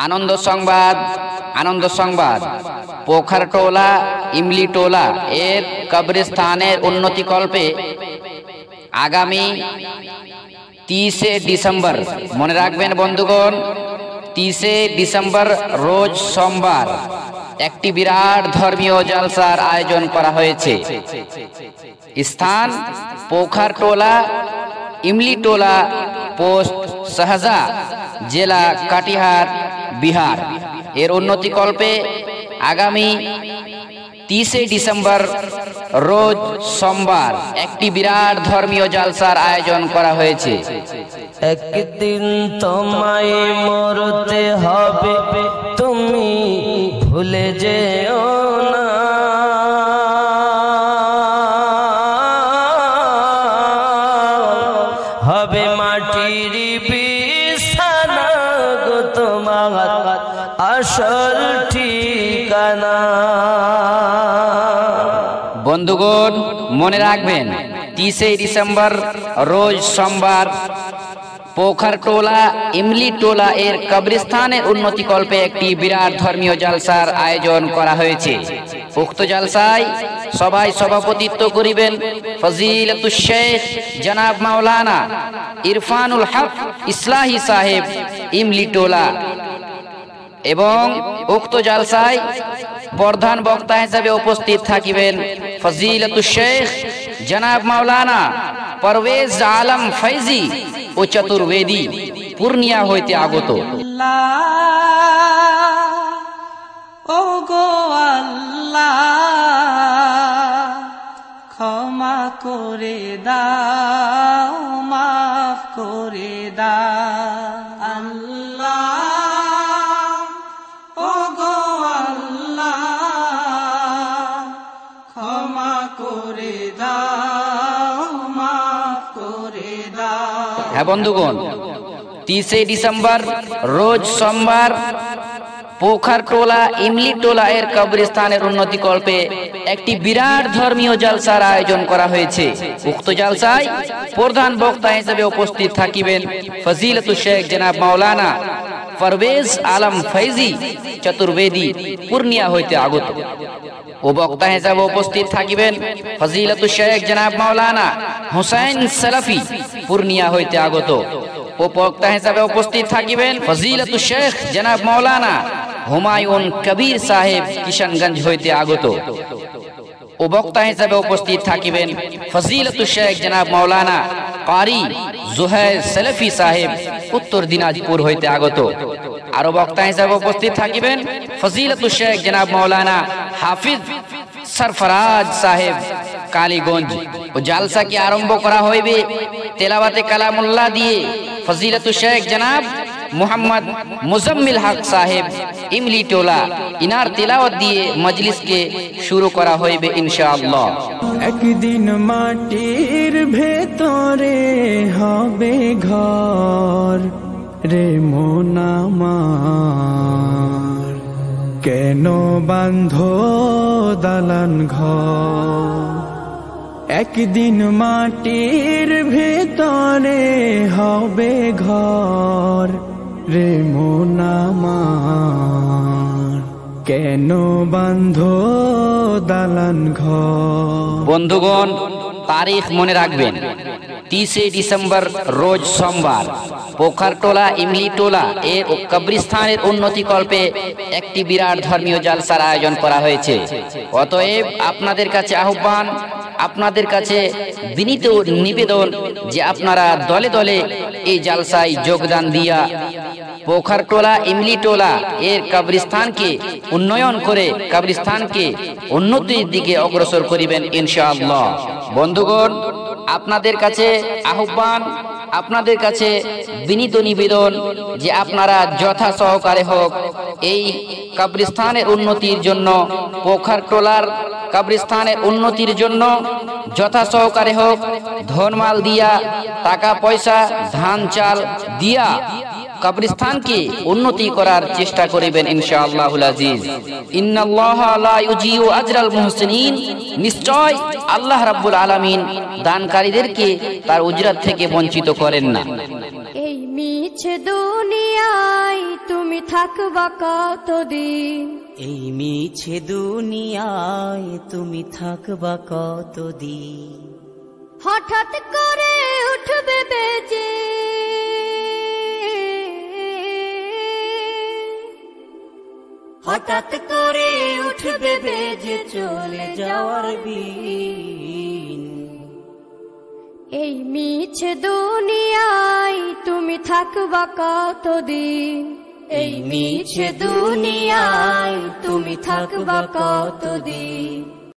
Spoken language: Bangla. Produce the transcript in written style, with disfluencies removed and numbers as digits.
আনন্দ সংবাদ পোখারটোলা ইমলিটোলা এর কবরস্থানের উন্নতিকল্পে আগামী 30 ডিসেম্বর, মনে রাখবেন বন্ধুগণ, 30 ডিসেম্বর রোজ সোমবার একটি বিরাট ধর্মীয় জলসার আয়োজন করা হয়েছে। স্থান পোখারটোলা ইমলিটোলা, পোস্ট শাহজা, জেলা কাটিহার, বিহার। এর উন্নতিকল্পে আগামী 30 ডিসেম্বর রোজ সোমবার একটি বিরাট ধর্মীয় জলসার আয়োজন করা হয়েছে। একদিন তোমায় মরতে হবে, তুমি ভুলে যেও না। হবে মাটির বিছানা গো তোমার আসল ঠিকানা। বন্ধুগণ মনে রাখবেন, 30 ডিসেম্বর রোজ সোমবার পোখারটোলা ইমলিটোলা এর কবরস্থানের উন্নতিকল্পে একটি বিরাট ধর্মীয় জলসার আয়োজন করা হয়েছে। উক্ত জলসায় সবাই সভাপতিত্ব করিবেন ফজিলতুল শেখ জনাব মাওলানা ইরফানুল হক ইসলাহি সাহেব ইমলিটোলা, এবং উক্ত জলসায় প্রধান বক্তা হিসেবে উপস্থিত থাকিবেন ফজিলতুল শেখ জনাব মাওলানা পারভেজ আলম ফৈজি ও চতুর্বেদী, পূর্ণিয়া হইতে আগত। ও গো আল্লাহ, ক্ষমা করে দাও, মাফ করে দাও আল্লাহ। ও গো আল্লাহ, ক্ষমা করে দাও, মাফ করে দাও। হ্যাঁ বন্ধুগণ, 30 ডিসেম্বর রোজ সোমবার পোখারটোলা ইমলিটোলা এর কবরস্থানের উন্নতিকল্পে একটি বিরাট ধর্মীয় জলসার আয়োজন করা হয়েছে। উক্ত জলসায় প্রধান বক্তা হিসেবে উপস্থিত থাকিবেন ফজিলতুল শেখ জনাব মাওলানা পারভেজ আলম ফৈজি চতুর্বেদী, পূর্ণিয়া হইতে আগত। ও বক্তা হিসেবে উপস্থিত থাকিবেন ফজিলতুল শেখ জনাব মাওলানা হুসাইন সালাফি, পূর্ণিয়া হইতে আগত। ও বক্তা হিসেবে উপস্থিত থাকিবেন ফজিলতুল শেখ জনাব মাওলানা হুমায়ুন কবির সাহেব, কিশনগঞ্জ হইতে আগত। ও বক্তা হিসেবে উপস্থিত থাকিবেন ফজিলতুল শেখ জনাব মাওলানা কারি জুহাইর সালাফি সাহেব, উত্তর দিনাজপুর হইতে আগত। আরো বক্তা হিসেবে উপস্থিত থাকিবেন ফজিলতুল শেখ জনাব মাওলানা হাফিজ সরফরাজ সাহেব, কালীগঞ্জ। ও জালসা কি আরম্ভ করা হইবে তেলাওয়াতে কালামুল্লাহ দিয়ে ফজিলতুল শেখ জনাব মোহাম্মদ মুজাম্মিল হক সাহেব ইমলিটোলা, ইনার তেলাওয়াত দিয়ে মজলিসকে শুরু করা হইবে ইনশাআল্লাহ। একদিন মাটির ভেতরে হবে ঘর রে মন আমার, কেন বাঁধো দালান ঘর। একদিন মাটির ভেতরে হবে ঘর রে মন আমার, কেন বাঁধো দালান ঘর। বন্ধুগণ তারিখ মনে রাখবেন, 30 ডিসেম্বর রোজ সোমবার পোখারটোলা ইমলিটোলা এর কবরস্থানের উন্নতিকল্পে একটি বিরাট ধর্মীয় জলসার আয়োজন করা হয়েছে। অতএব আপনাদের কাছে আহ্বান, আপনাদের কাছে বিনীত নিবেদন যে আপনারা দলে দলে এই জলসায় যোগদান দিয়া পোখারটোলা ইমলিটোলা এর কবরস্থানকে উন্নয়ন করে কবরস্থানকে উন্নতির দিকে অগ্রসর করিবেন ইনশাআল্লাহ। বন্ধুগণ আপনাদের কাছে আহ্বান, আপনাদের কাছে বিনীত নিবেদন যে আপনারা যথা সহকারে হোক এই কবরস্থানের উন্নতির জন্য, পোখারটোলার কবরস্থানের উন্নতির জন্য যথা সহকারে হোক ধনমাল দিয়া, টাকা পয়সা, ধান চাল দিয়া কবরস্থানকে উন্নতি করার চেষ্টা করিবেন ইনশাআল্লাহুল আজিজ। ইন্নাল্লাহা লা ইউজিউ আজরাল মুহসিনিন, নিশ্চয় আল্লাহ রাব্বুল আলামিন দানকারীদেরকে তার উজরাত থেকে বঞ্চিত করেন না। এই মিছে দুনিয়ায় তুমি থাকবা কতদিন, এই মিছে দুনিয়ায় তুমি থাকবা কতদিন। হঠাৎ করে উঠবে বেজে, হঠাৎ করে উঠবে বেজে চলে যাওয়ার বিন। এই মিছে দুনিয়ায় তুমি থাকবা কতদিন, এই মিছে দুনিয়ায় তুমি থাকবা কতদিন।